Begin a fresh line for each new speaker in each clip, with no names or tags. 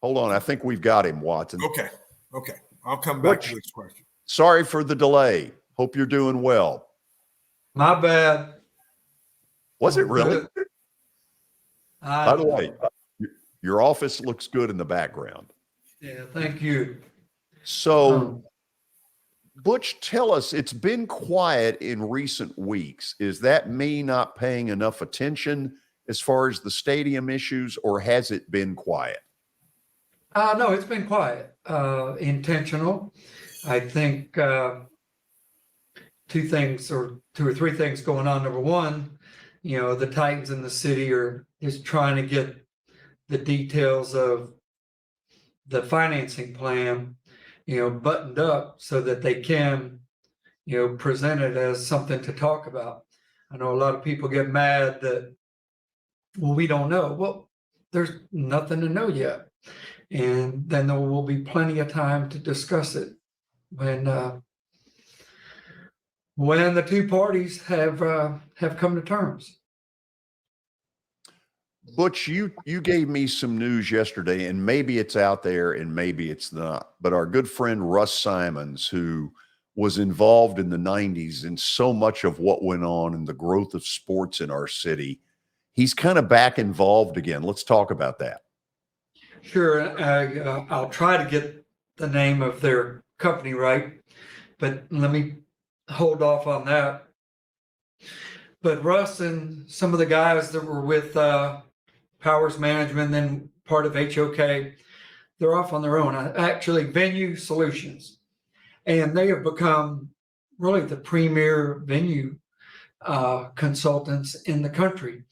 Hold on. I think we've got him, Watson.
Okay. I'll come back to this question.
Sorry for the delay. Hope you're doing well.
My bad.
Was it really? By the way,
way,
your office looks good in the background.
yeah, thank you.
So, Butch, tell us, it's been quiet in recent weeks. Is that me not paying enough attention as far as the stadium issues, or has it been quiet?
No, it's been quiet, intentional. I think two or three things going on. Number one, the Titans in the city are just trying to get the details of the financing plan, buttoned up so that they can, present it as something to talk about. I know a lot of people get mad that, well, we don't know. Well, there's nothing to know yet. And then there will be plenty of time to discuss it when the two parties have come to terms.
Butch, you gave me some news yesterday, and maybe it's out there and maybe it's not, but our good friend Russ Simons, who was involved in the 90s in so much of what went on in the growth of sports in our city, he's kind of back involved again. Let's talk about that.
Sure. I'll try to get the name of their company right, but let me hold off on that. But Russ and some of the guys that were with Powers Management, then part of HOK, they're off on their own. Actually, Venue Solutions, and they have become really the premier venue consultants in the country.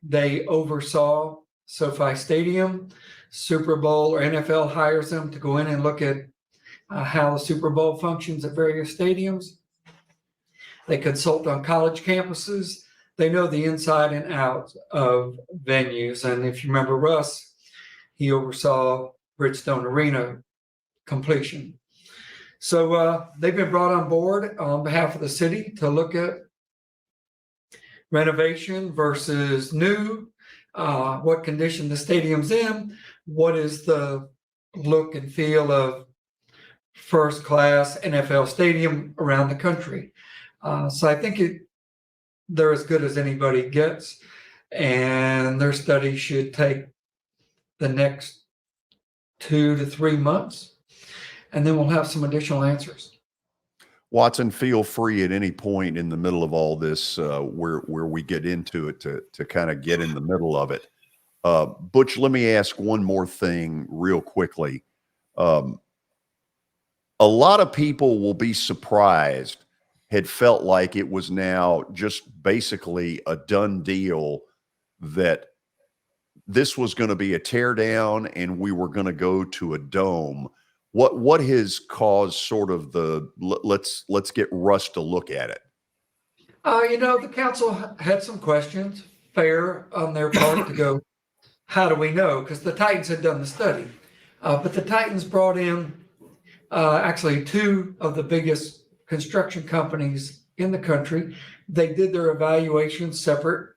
They oversaw SoFi Stadium, Super Bowl, or NFL hires them to go in and look at how the Super Bowl functions at various stadiums. They consult on college campuses. They know the inside and out of venues. And if you remember Russ, he oversaw Bridgestone Arena completion. So they've been brought on board on behalf of the city to look at renovation versus new, what condition the stadium's in, what is the look and feel of first-class NFL stadium around the country. So I think they're as good as anybody gets, and their study should take the next 2 to 3 months, and then we'll have some additional answers.
Watson, feel free at any point in the middle of all this where we get into it to kind of get in the middle of it. Butch, let me ask one more thing real quickly. A lot of people will be surprised, had felt like it was now just basically a done deal that this was going to be a tear down and we were going to go to a dome. What has caused sort of the let's get Russ to look at it?
The council had some questions, fair on their part, to go, how do we know? Because the Titans had done the study. But the Titans brought in actually two of the biggest construction companies in the country. They did their evaluations separate.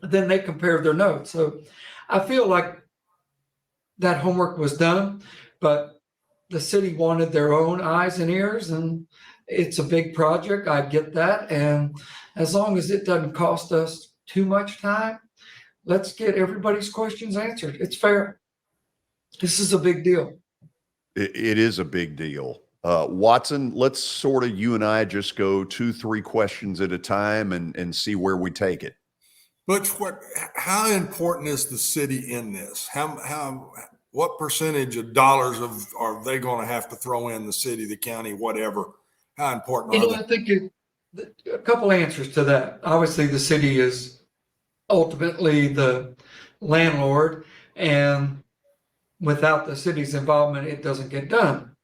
Then they compared their notes. So I feel like that homework was done, but the city wanted their own eyes and ears, and it's a big project. I get that. And as long as it doesn't cost us too much time, let's get everybody's questions answered. It's fair. This is a big deal.
It is a big deal. Watson, let's sort of, you and I just go 2-3 questions at a time and see where we take it.
Butch, how important is the city in this? What percentage of dollars are they going to have to throw in, the city, the county, whatever? How important are they?
I think a couple answers to that. Obviously, the city is ultimately the landlord, and without the city's involvement, it doesn't get done.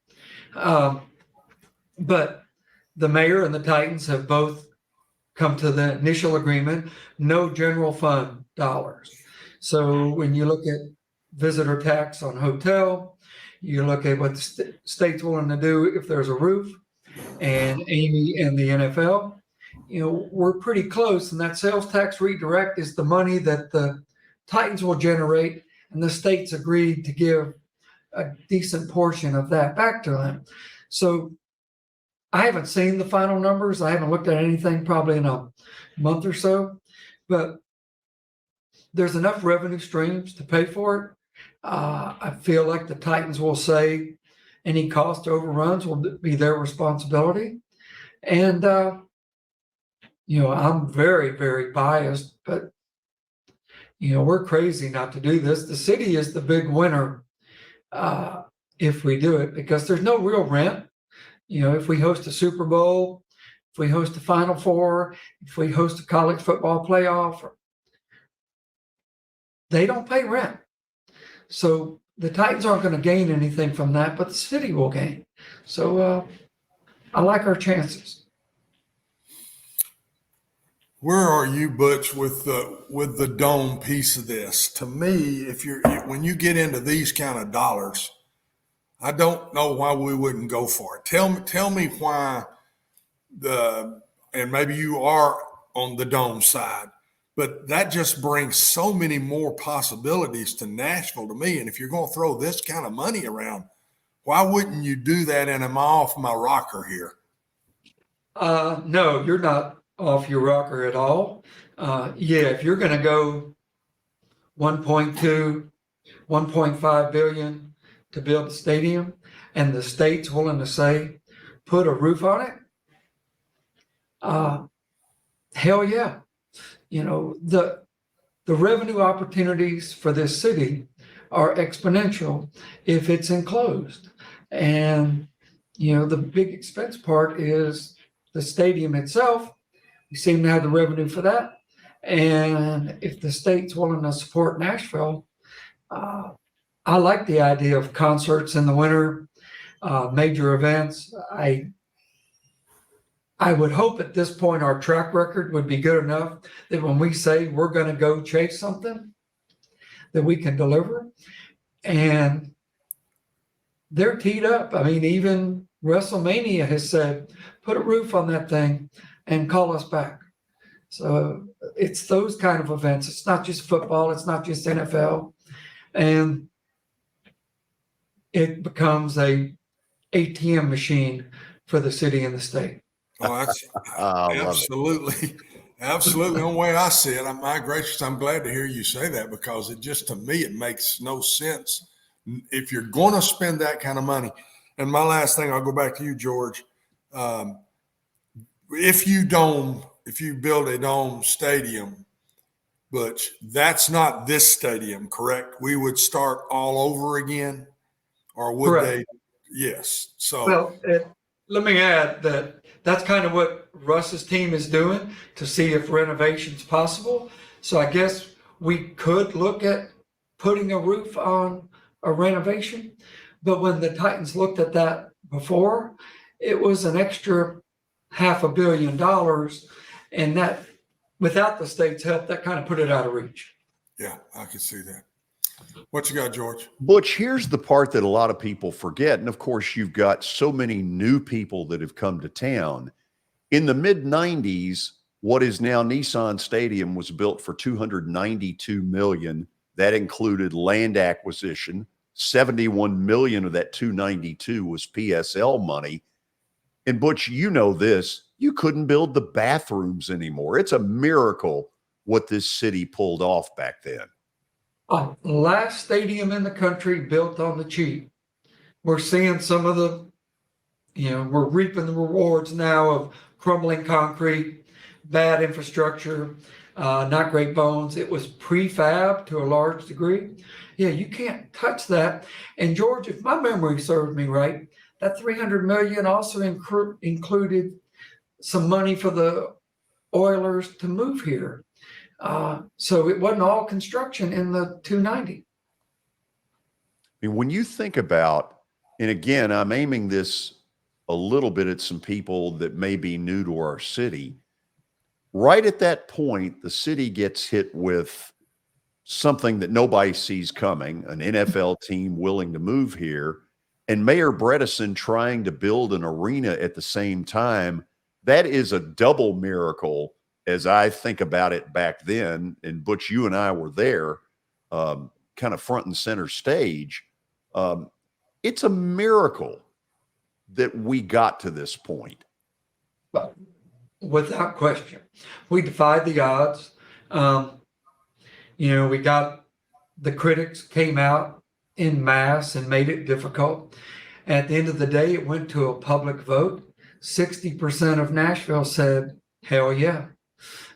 But the mayor and the Titans have both come to the initial agreement, no general fund dollars. So when you look at visitor tax on hotel, you look at what the state's willing to do if there's a roof, and Amy and the NFL, we're pretty close. And that sales tax redirect is the money that the Titans will generate, and the state's agreed to give a decent portion of that back to them. So I haven't seen the final numbers. I haven't looked at anything probably in a month or so, but there's enough revenue streams to pay for it. I feel like the Titans will say any cost overruns will be their responsibility. And, I'm very, very biased, but, we're crazy not to do this. The city is the big winner if we do it, because there's no real rent. If we host a Super Bowl, if we host a Final Four, if we host a college football playoff, they don't pay rent. So the Titans aren't going to gain anything from that, but the city will gain. So I like our chances.
Where are you, Butch, with the dome piece of this? To me, when you get into these kind of dollars, I don't know why we wouldn't go for it. Tell me why and maybe you are on the dome side, but that just brings so many more possibilities to Nashville to me. And if you're going to throw this kind of money around, why wouldn't you do that? And am I off my rocker here?
No, you're not off your rocker at all. If you're going to go 1.2, 1.5 billion to build the stadium, and the state's willing to say, put a roof on it, hell yeah. The revenue opportunities for this city are exponential if it's enclosed. And, the big expense part is the stadium itself. We seem to have the revenue for that. And if the state's willing to support Nashville, I like the idea of concerts in the winter, major events. I would hope at this point our track record would be good enough that when we say we're going to go chase something, that we can deliver. And they're teed up. I mean, even WrestleMania has said, put a roof on that thing and call us back. So it's those kind of events. It's not just football. It's not just NFL. And it becomes a ATM machine for the city and the state.
Oh, that's absolutely the way I see it. My gracious, I'm glad to hear you say that, because to me, it makes no sense if you're going to spend that kind of money. And my last thing, I'll go back to you, George. If you build a dome stadium, Butch, that's not this stadium, correct? We would start all over again, or would
Correct.
they? Yes. So,
well, let me add that's kind of what Russ's team is doing to see if renovation's possible. So I guess we could look at putting a roof on a renovation. But when the Titans looked at that before, it was an extra $500 million. And that, without the state's help, that kind of put it out of reach.
Yeah, I can see that. What you got, George?
Butch, here's the part that a lot of people forget. And of course, you've got so many new people that have come to town. In the mid-90s, what is now Nissan Stadium was built for $292 million. That included land acquisition. $71 million of that $292 was PSL money. And Butch, this, you couldn't build the bathrooms anymore. It's a miracle what this city pulled off back then.
Last stadium in the country built on the cheap. We're seeing some of the, we're reaping the rewards now of crumbling concrete, bad infrastructure, not great bones. It was prefab to a large degree. Yeah, you can't touch that. And George, if my memory serves me right, that $300 million also included some money for the Oilers to move here. So it wasn't all construction in the 290.
I mean, when you think about, and again, I'm aiming this a little bit at some people that may be new to our city. Right at that point, the city gets hit with something that nobody sees coming, an NFL team willing to move here, and Mayor Bredesen trying to build an arena at the same time. That is a double miracle as I think about it back then. And Butch, you and I were there, kind of front and center stage. it's a miracle that we got to this point.
But without question, we defied the odds. We got the critics came out in mass and made it difficult. At the end of the day, it went to a public vote. 60% of Nashville said, hell yeah.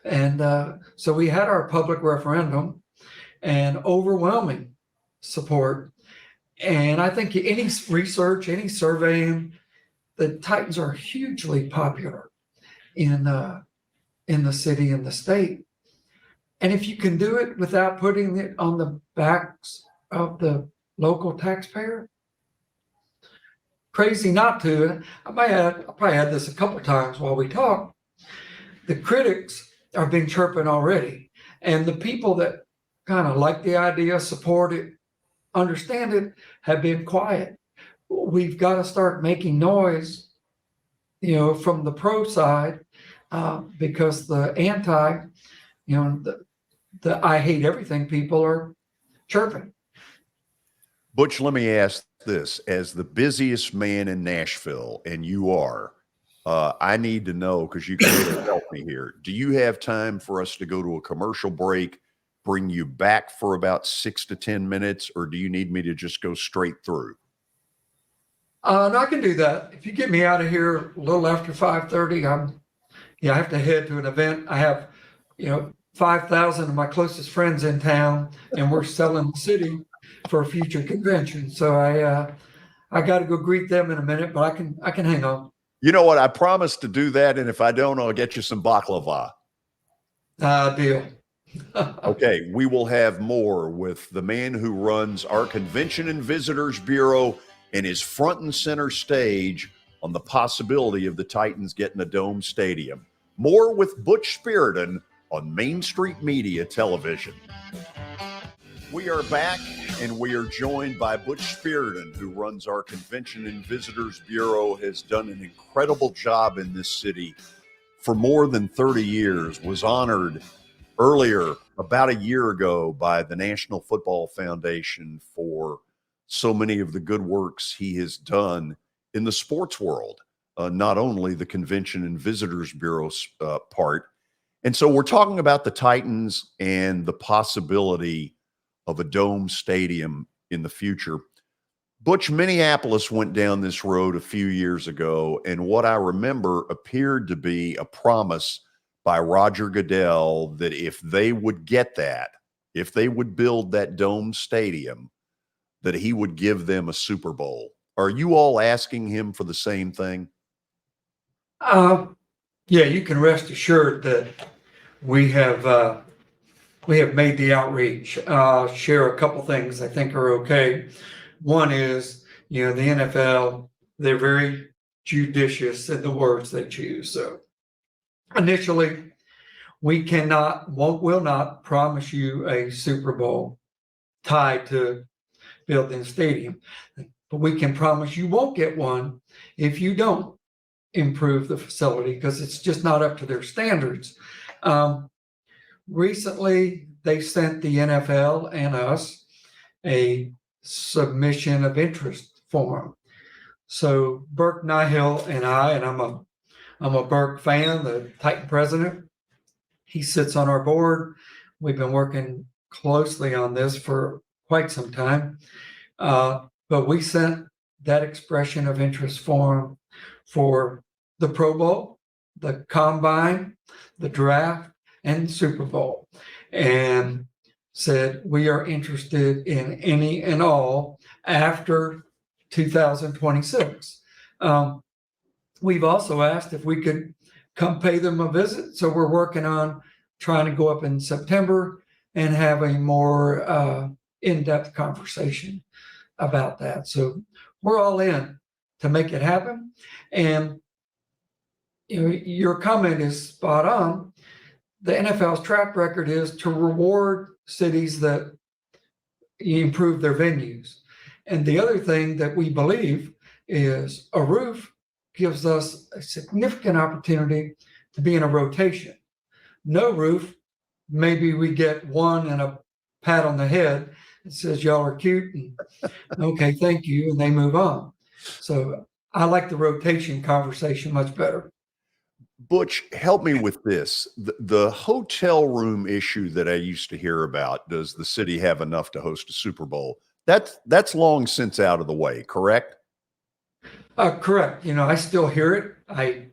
And so we had our public referendum and overwhelming support. And I think any research, any surveying, the Titans are hugely popular in the city and the state. And if you can do it without putting it on the backs of the local taxpayer, crazy not to. I probably had this a couple times while we talk. The critics have been chirping already, and the people that kind of like the idea, support it, understand it, have been quiet. We've got to start making noise, from the pro side, because the anti, the I hate everything people are chirping.
Butch, let me ask this. As the busiest man in Nashville, and you are, I need to know, because you can really help me here. Do you have time for us to go to a commercial break, bring you back for about 6 to 10 minutes, or do you need me to just go straight through?
No, I can do that. If you get me out of here a little after 5:30, I have to head to an event. I have, 5,000 of my closest friends in town, and we're selling the city for a future convention. So I got to go greet them in a minute, but I can hang on.
You know what? I promised to do that, and if I don't, I'll get you some baklava.
Deal.
Okay, we will have more with the man who runs our Convention and Visitors Bureau and is front and center stage on the possibility of the Titans getting a dome stadium. More with Butch Spyridon on Main Street Media Television. We are back, and we are joined by Butch Spyridon, who runs our Convention and Visitors Bureau, has done an incredible job in this city for more than 30 years, was honored earlier, about a year ago, by the National Football Foundation for so many of the good works he has done in the sports world, not only the Convention and Visitors Bureau part. And so we're talking about the Titans and the possibility of a dome stadium in the future. Butch, Minneapolis went down this road a few years ago, and what I remember appeared to be a promise by Roger Goodell that if they would get that, if they would build that dome stadium, that he would give them a Super Bowl. Are you all asking him for the same thing?
Yeah, you can rest assured that we have made the outreach. Share a couple things I think are okay. One is, the NFL, they're very judicious in the words they choose. So initially, we will not promise you a Super Bowl tied to building a stadium, but we can promise you won't get one if you don't improve the facility, because it's just not up to their standards. Recently, they sent the NFL and us a submission of interest form. So Burke Nihill and I'm a Burke fan, the Titan president. He sits on our board. We've been working closely on this for quite some time. But we sent that expression of interest form for the Pro Bowl, the Combine, the Draft, and Super Bowl, and said we are interested in any and all after 2026. We've also asked if we could come pay them a visit. So we're working on trying to go up in September and have a more in-depth conversation about that. So we're all in to make it happen. And your comment is spot on. The NFL's track record is to reward cities that improve their venues. And the other thing that we believe is a roof gives us a significant opportunity to be in a rotation. No roof, maybe we get one and a pat on the head It says y'all are cute and okay, thank you, and they move on. So I like the rotation conversation much better.
Butch, help me with this. The hotel room issue that I used to hear about, does the city have enough to host a Super Bowl? That's long since out of the way, correct?
Correct. I still hear it. I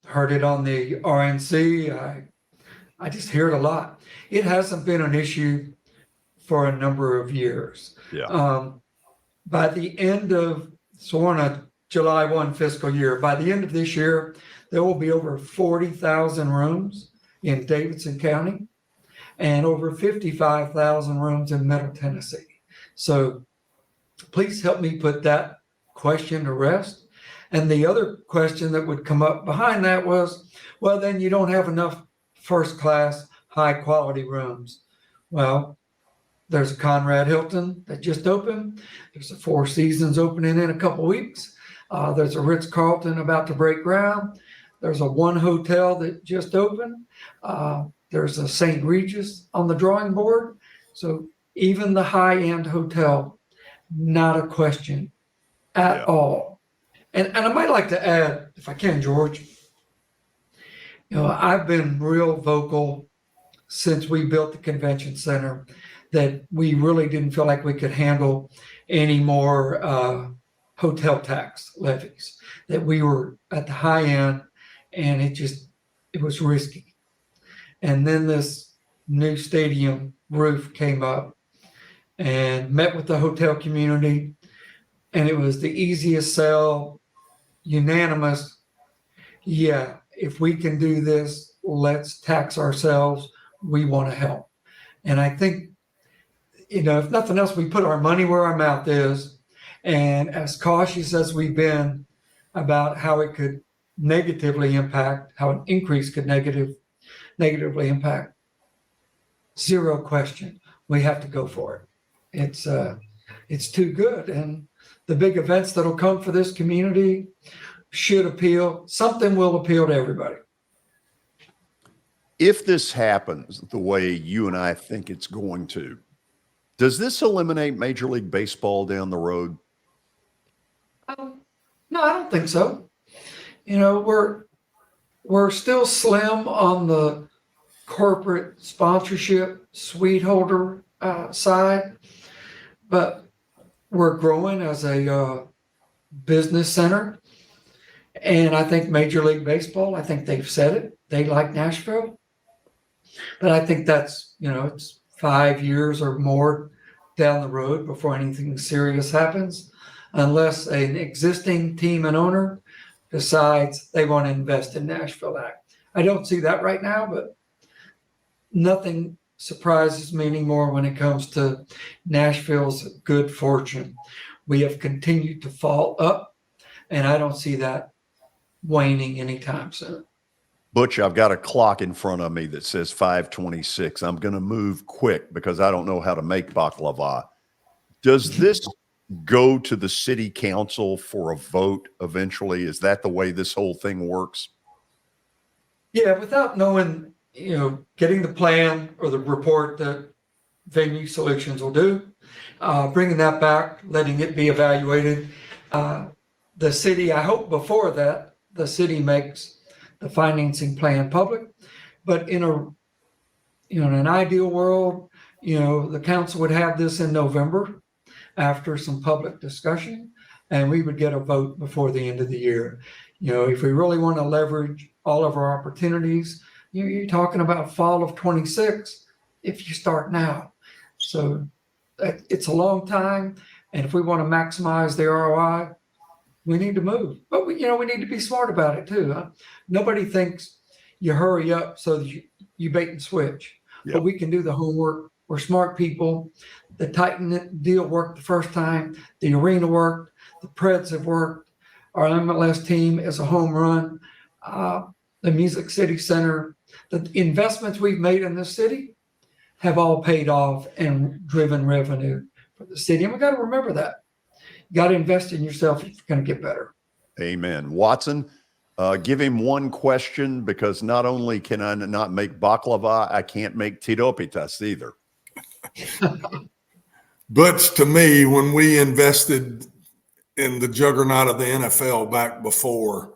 heard it on the RNC. I just hear it a lot. It hasn't been an issue for a number of years.
Yeah.
By the end of, so we're on a July 1 fiscal year, by the end of this year, there will be over 40,000 rooms in Davidson County and over 55,000 rooms in Middle Tennessee. So please help me put that question to rest. And the other question that would come up behind that was, well, then you don't have enough first class, high quality rooms. Well, there's a Conrad Hilton that just opened. There's a Four Seasons opening in a couple weeks. There's a Ritz-Carlton about to break ground. There's a One Hotel that just opened. There's a St. Regis on the drawing board. So even the high-end hotel, not a question at all. And I might like to add, if I can, George, I've been real vocal since we built the convention center that we really didn't feel like we could handle any more hotel tax levies, that we were at the high end and it was risky. And then this new stadium roof came up and met with the hotel community, and it was the easiest sell, unanimous. Yeah, if we can do this, let's tax ourselves. We want to help. And I think, if nothing else, we put our money where our mouth is. And as cautious as we've been about how it could negatively impact, how an increase could negatively impact, zero question, we have to go for it. It's too good. And the big events that'll come for this community should appeal. Something will appeal to everybody.
If this happens the way you and I think it's going to, does this eliminate Major League Baseball down the road?
No, I don't think so. We're still slim on the corporate sponsorship suite holder side, but we're growing as a business center. And I think Major League Baseball, I think they've said it, they like Nashville. But I think that's, it's 5 years or more down the road before anything serious happens, unless an existing team and owner decides they want to invest in Nashville. I don't see that right now, but nothing surprises me anymore when it comes to Nashville's good fortune. We have continued to fall up, and I don't see that waning anytime soon.
Butch, I've got a clock in front of me that says 5:26. I'm going to move quick because I don't know how to make baklava. Does this go to the city council for a vote eventually? Is that the way this whole thing works?
Yeah, without knowing, getting the plan or the report that Venue Solutions will do, bringing that back, letting it be evaluated. The city, I hope before that, the city makes the financing plan public. But in an ideal world, the council would have this in November after some public discussion, and we would get a vote before the end of the year. If we really want to leverage all of our opportunities, you're talking about fall of 26 if you start now. So it's a long time, and if we want to maximize the ROI, we need to move. But we need to be smart about it too. Nobody thinks you hurry up so that you bait and switch. Yep. But we can do the homework. We're smart people. The Titan deal worked the first time. The arena worked. The Preds have worked. Our MLS team is a home run. The Music City Center, the investments we've made in this city have all paid off and driven revenue for the city. And we got to remember that. You got to invest in yourself if you're going to get better.
Amen. Watson, give him one question, because not only can I not make baklava, I can't make tiropitas either.
Butch, to me, when we invested in the juggernaut of the NFL back before,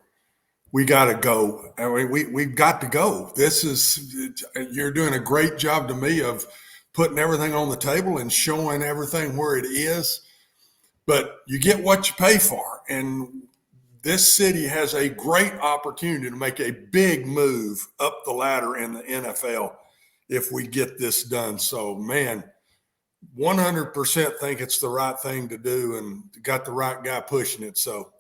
we got to go. I mean, we've got to go. You're doing a great job to me of putting everything on the table and showing everything where it is. But you get what you pay for. And this city has a great opportunity to make a big move up the ladder in the NFL if we get this done. So, man, 100% think it's the right thing to do and got the right guy pushing it. So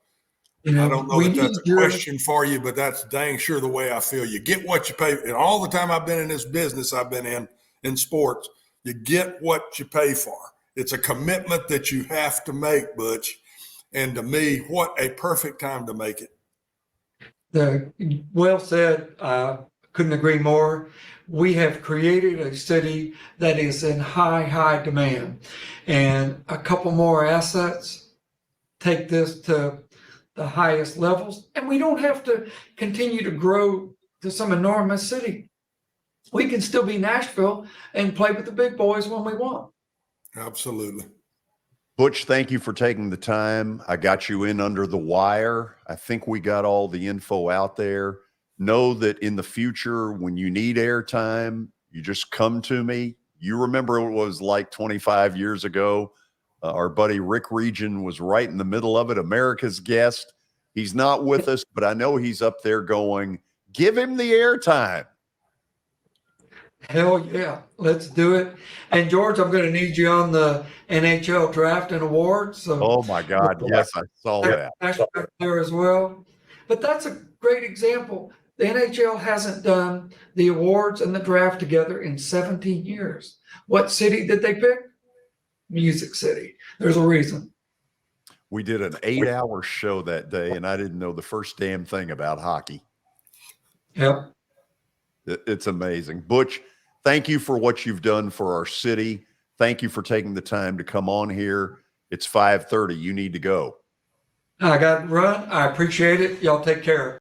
I don't know
we
that that's
need
a question for you, but that's dang sure the way I feel. You get what you pay. And all the time I've been in this business, I've been in sports, you get what you pay for. It's a commitment that you have to make, Butch. And to me, what a perfect time to make it.
Well said. Couldn't agree more. We have created a city that is in high demand, and a couple more assets take this to the highest levels, and we don't have to continue to grow to some enormous city. We can still be Nashville and play with the big boys when we want.
Absolutely.
Butch, thank you for taking the time. I got you in under the wire. I think we got all the info out there. Know that in the future, when you need airtime, you just come to me. You remember what it was like 25 years ago. Our buddy Rick Region was right in the middle of it, America's Guest. He's not with us, but I know he's up there going, give him the airtime.
Hell yeah, let's do it. And George, I'm going to need you on the NHL draft and awards. So
Oh my God, yes, I saw that.
Back there as well. But that's a great example. The NHL hasn't done the awards and the draft together in 17 years. What city did they pick? Music City. There's a reason.
We did an 8-hour show that day, and I didn't know the first damn thing about hockey.
Yep.
It's amazing. Butch, thank you for what you've done for our city. Thank you for taking the time to come on here. It's 5:30. You need to go.
I got to run. I appreciate it. Y'all take care.